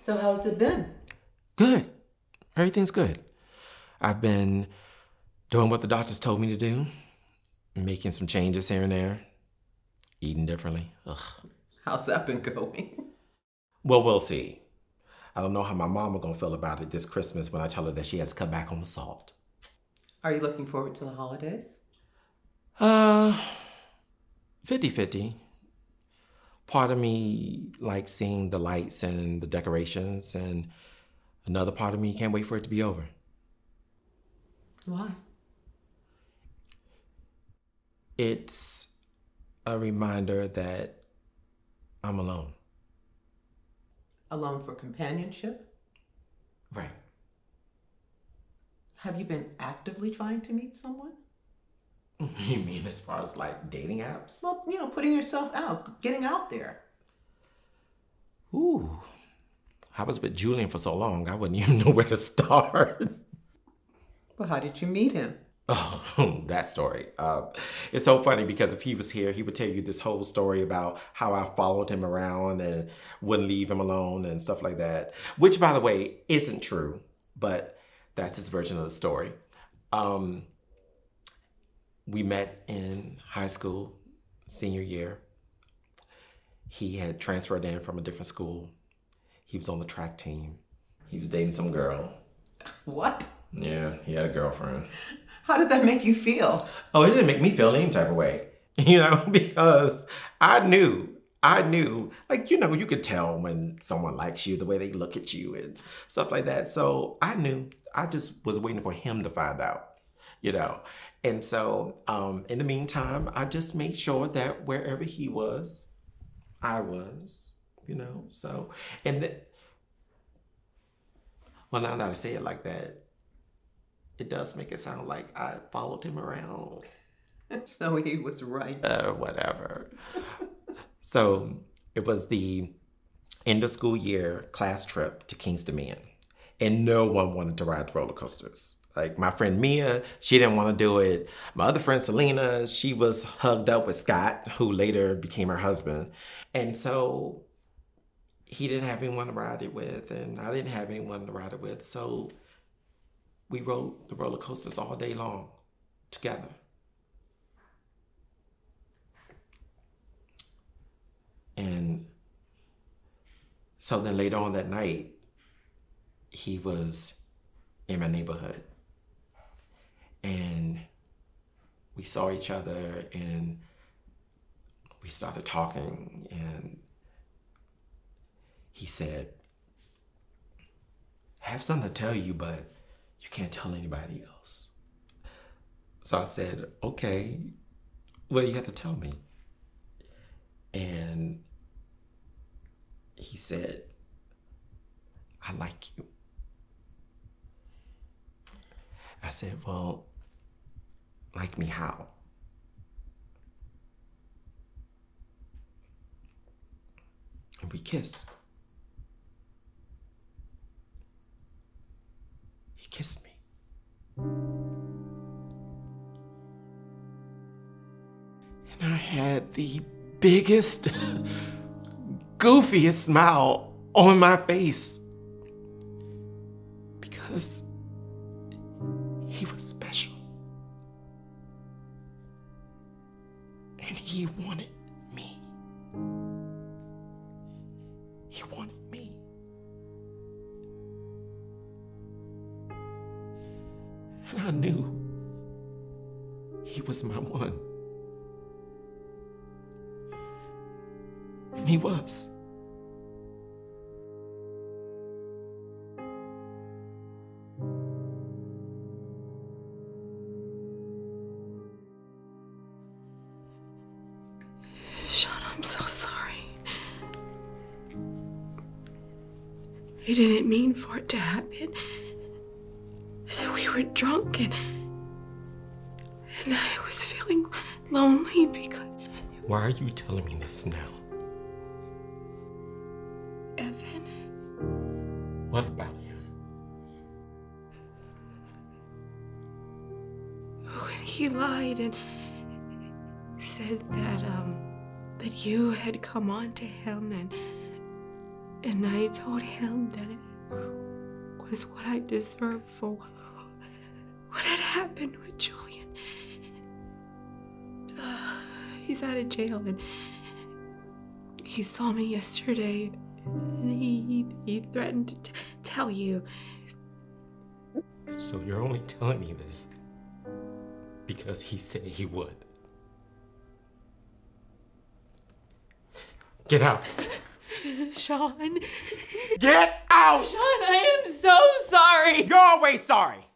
So how's it been? Good. Everything's good. I've been doing what the doctors told me to do, making some changes here and there, eating differently. Ugh. How's that been going? Well, we'll see. I don't know how my mama gonna feel about it this Christmas when I tell her that she has to cut back on the salt. Are you looking forward to the holidays? 50-50. Part of me likes seeing the lights and the decorations, and another part of me can't wait for it to be over. Why? It's a reminder that I'm alone. Alone for companionship? Right. Have you been actively trying to meet someone? You mean as far as like dating apps? Well, putting yourself out, getting out there. Ooh. I was with Julian for so long, I wouldn't even know where to start. Well, how did you meet him? Oh, that story. It's so funny because if he was here, he would tell you this whole story about how I followed him around and wouldn't leave him alone and stuff like that. Which, by the way, isn't true, but that's his version of the story. We met in high school, senior year. He had transferred in from a different school. He was on the track team. He was dating some girl. What? Yeah, he had a girlfriend. How did that make you feel? Oh, it didn't make me feel any type of way, because I knew, like, you could tell when someone likes you, the way they look at you and stuff like that. So I knew, I just was waiting for him to find out, And so in the meantime, I just made sure that wherever he was, I was, so, well, now that I say it like that, it does make it sound like I followed him around. So he was right. Whatever. So it was the end of school year class trip to King's Dominion. And no one wanted to ride roller coasters. Like my friend Mia, she didn't want to do it. My other friend Selena, she was hugged up with Scott, who later became her husband. And so he didn't have anyone to ride it with, and I didn't have anyone to ride it with. So we rode the roller coasters all day long together. And so then later on that night, he was in my neighborhood. And we saw each other and we started talking, and he said, I have something to tell you, but you can't tell anybody else. So I said, okay, what do you have to tell me? And he said, I like you. I said, well, like me how? And we kissed. He kissed me. And I had the biggest, goofiest smile on my face because he was special. And he wanted me. He wanted me. And I knew he was my one. And he was. Sean, I'm so sorry. I didn't mean for it to happen. So we were drunk and I was feeling lonely because... Why are you telling me this now? Evan? What about him? When he lied and said that you had come on to him And I told him that it was what I deserved for what had happened with Julian. He's out of jail, and he saw me yesterday, and he threatened to tell you. So you're only telling me this because he said he would. Get out. Sean. Get out! Sean, I am so sorry. You're always sorry.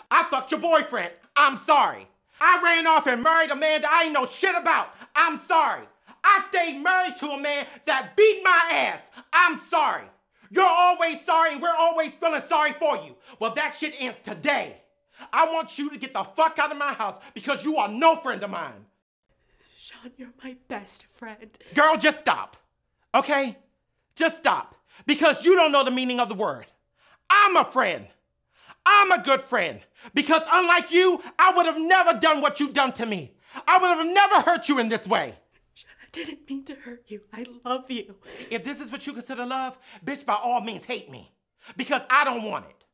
I fucked your boyfriend. I'm sorry. I ran off and married a man that I ain't know shit about. I'm sorry. I stayed married to a man that beat my ass. I'm sorry. You're always sorry and we're always feeling sorry for you. Well, that shit ends today. I want you to get the fuck out of my house because you are no friend of mine. Sean, you're my best friend. Girl, just stop. Okay? Just stop. Because you don't know the meaning of the word. I'm a friend. I'm a good friend. Because unlike you, I would have never done what you've done to me. I would have never hurt you in this way. Sean, I didn't mean to hurt you. I love you. If this is what you consider love, bitch, by all means, hate me. Because I don't want it.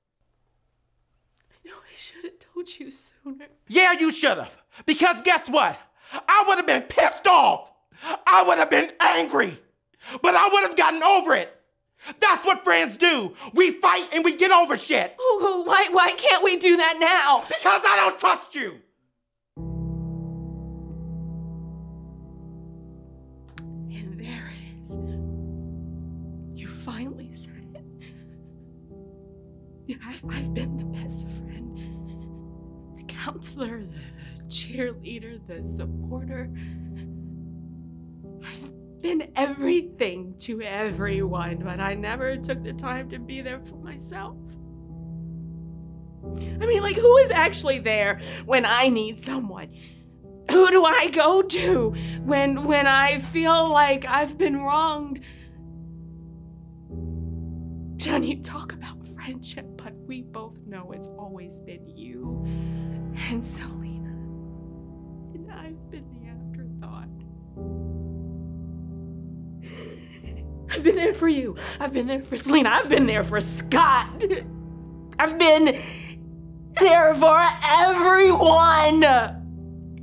I know I should have told you sooner. Yeah, you should have. Because guess what? I would have been pissed off. I would have been angry. But I would have gotten over it. That's what friends do. We fight and we get over shit. Oh, why can't we do that now? Because I don't trust you. And there it is. You finally said it. Yeah, I've been the best friend, the counselor, the cheerleader, the supporter. I've been everything to everyone, but I never took the time to be there for myself. I mean, like, who is actually there when I need someone? Who do I go to when I feel like I've been wronged? John, you talk about friendship, but we both know it's always been you and Selena. And I've been the afterthought. I've been there for you. I've been there for Selena. I've been there for Scott. I've been there for everyone.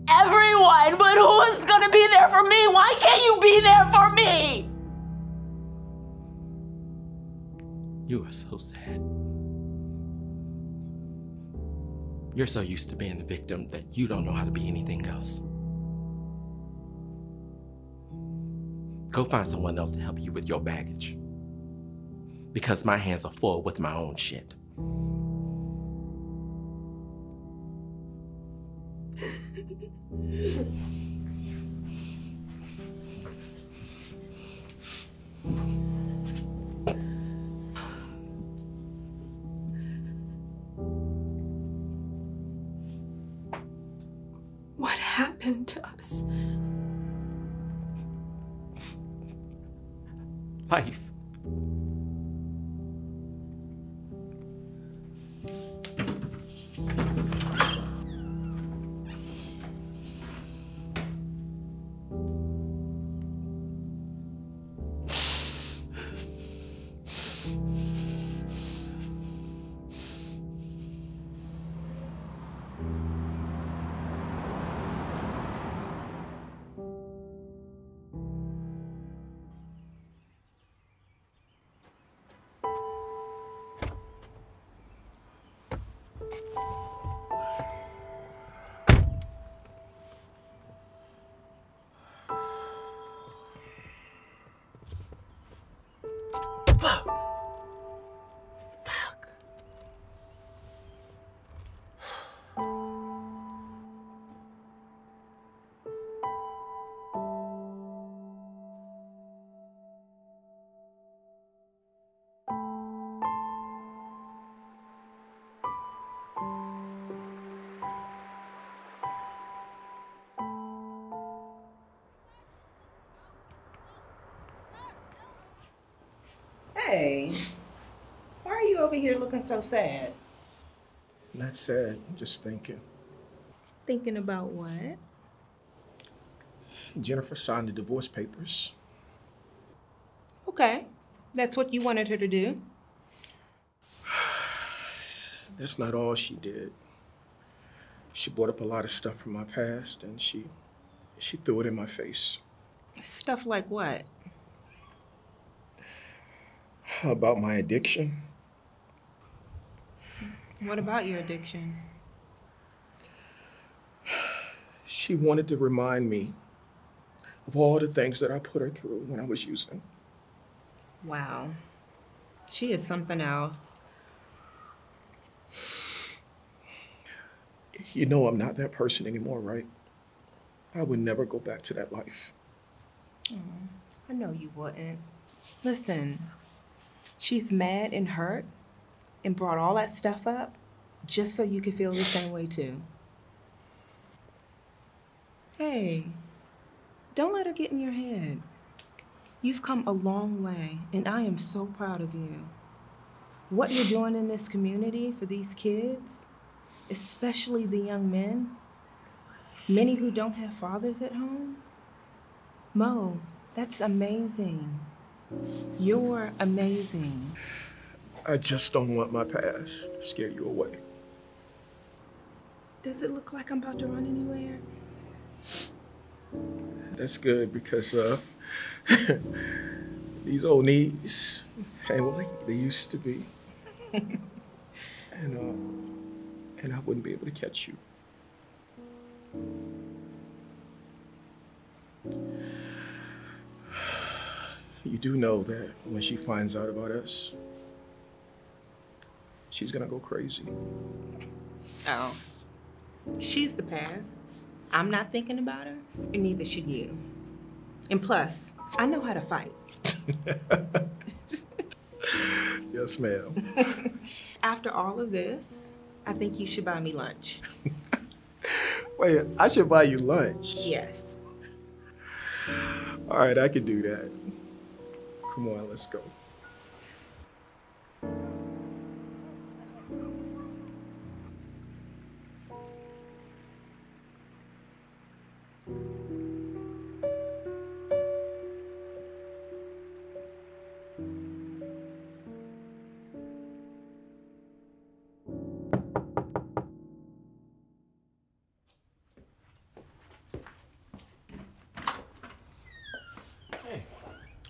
Everyone. But who's gonna be there for me? Why can't you be there for me? You are so sad. You're so used to being the victim that you don't know how to be anything else. Go find someone else to help you with your baggage. Because my hands are full with my own shit. What happened to us? Life. Hey, why are you over here looking so sad? Not sad, I'm just thinking. Thinking about what? Jennifer signed the divorce papers. Okay. That's what you wanted her to do? That's not all she did. She brought up a lot of stuff from my past, and she threw it in my face. Stuff like what? About my addiction. What about your addiction? She wanted to remind me of all the things that I put her through when I was using. Wow. She is something else. You know I'm not that person anymore, right? I would never go back to that life. I know you wouldn't. Listen, she's mad and hurt and brought all that stuff up just so you could feel the same way too. Hey, don't let her get in your head. You've come a long way, and I am so proud of you. What you're doing in this community for these kids, especially the young men, many who don't have fathers at home. Mo, that's amazing. You're amazing. I just don't want my past to scare you away. Does it look like I'm about to run anywhere? That's good because these old knees ain't like they used to be. And I wouldn't be able to catch you. You do know that when she finds out about us, she's gonna go crazy. Oh. She's the past. I'm not thinking about her, and neither should you. And plus, I know how to fight. Yes, ma'am. After all of this, I think you should buy me lunch. Wait, I should buy you lunch. Yes. All right, I can do that. Come on, let's go.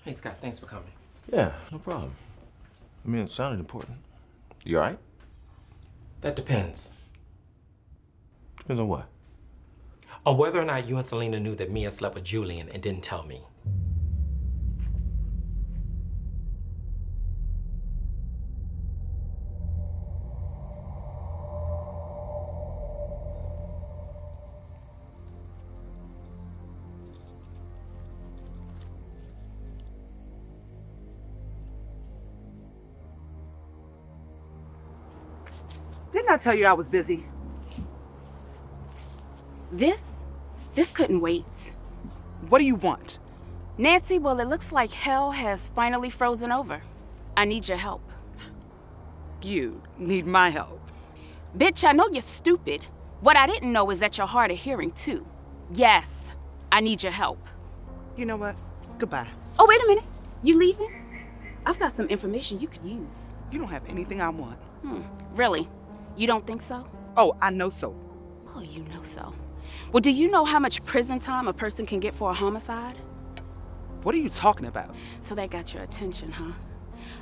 Hey, Scott, thanks for coming. Yeah, no problem. I mean, it sounded important. You all right? That depends. Depends on what? On whether or not you and Selena knew that Mia slept with Julian and didn't tell me. Didn't I tell you I was busy? This couldn't wait. What do you want? Nancy, well, it looks like hell has finally frozen over. I need your help. You need my help. Bitch, I know you're stupid. What I didn't know is that you're hard of hearing, too. Yes, I need your help. You know what? Goodbye. Oh, wait a minute. You leaving? I've got some information you could use. You don't have anything I want. Really? You don't think so? Oh, I know so. Oh, you know so. Well, do you know how much prison time a person can get for a homicide? What are you talking about? So that got your attention, huh?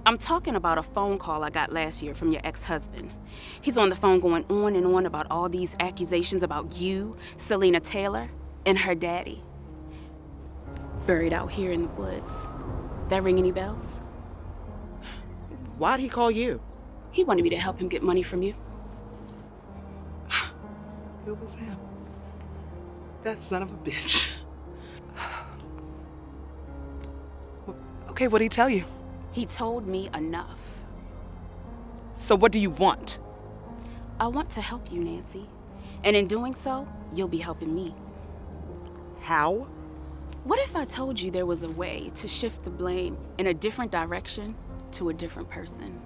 I'm talking about a phone call I got last year from your ex-husband. He's on the phone going on and on about all these accusations about you, Selena Taylor, and her daddy. Buried out here in the woods. That ring any bells? Why'd he call you? He wanted me to help him get money from you. It was him. That son of a bitch. Okay, what'd he tell you? He told me enough. So what do you want? I want to help you, Nancy. And in doing so, you'll be helping me. How? What if I told you there was a way to shift the blame in a different direction to a different person?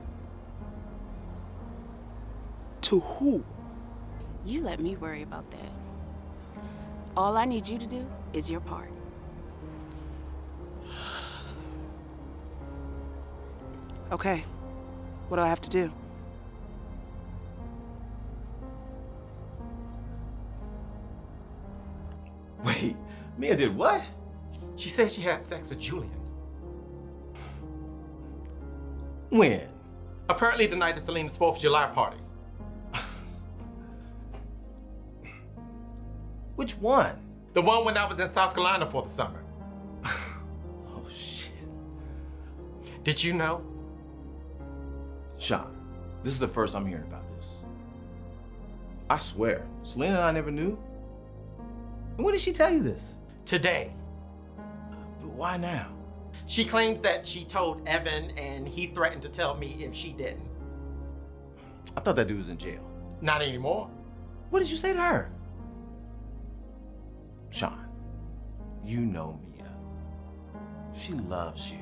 To who? You let me worry about that. All I need you to do is your part. Okay. What do I have to do? Wait, Mia did what? She said she had sex with Julian. When? Apparently the night of Selena's 4th of July party. Which one? The one when I was in South Carolina for the summer. Oh, shit. Did you know? Sean, this is the first I'm hearing about this. I swear, Selena and I never knew. And when did she tell you this? Today. But why now? She claims that she told Evan and he threatened to tell me if she didn't. I thought that dude was in jail. Not anymore. What did you say to her? Sean, you know Mia. She loves you.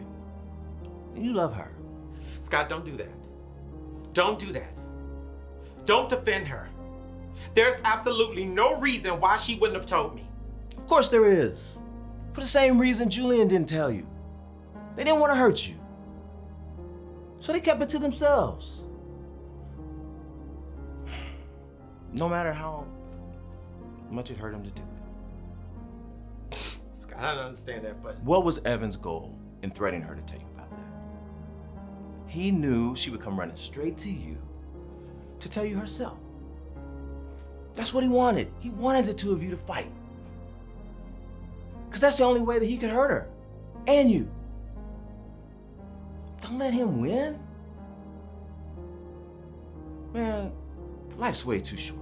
And you love her. Scott, don't do that. Don't do that. Don't defend her. There's absolutely no reason why she wouldn't have told me. Of course there is. For the same reason Julian didn't tell you. They didn't want to hurt you. So they kept it to themselves. No matter how much it hurt him to do it. Scott, I don't understand that, but... What was Evan's goal in threatening her to tell you about that? He knew she would come running straight to you to tell you herself. That's what he wanted. He wanted the two of you to fight. Because that's the only way that he could hurt her. And you. Don't let him win. Man, life's way too short.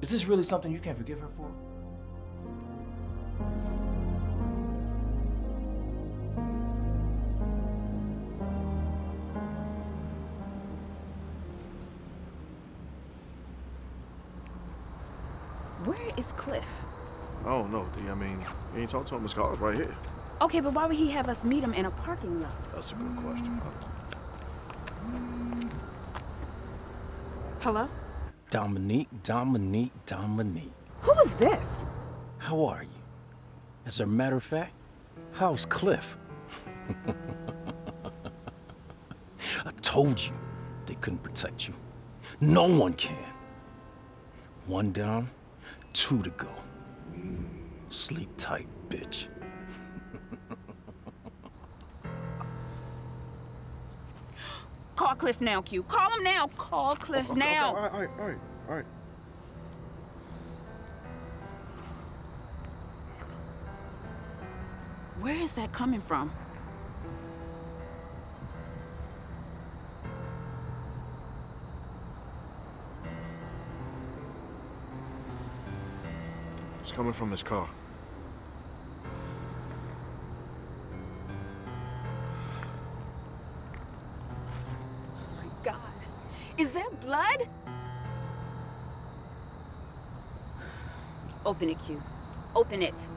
Is this really something you can forgive her for? Where is Cliff? I don't know, D. I mean, you ain't talked to him. His car's right here. Okay, but why would he have us meet him in a parking lot? That's a good question. Hello? Dominique. Who is this? How are you? As a matter of fact, how's Cliff? I told you they couldn't protect you. No one can. 1 down, 2 to go. Sleep tight, bitch. Call Cliff now, Q. Call him now. Call Cliff now. Okay, all right. Where is that coming from? It's coming from his car. Oh my God. Is that blood? Open it, Q. Open it.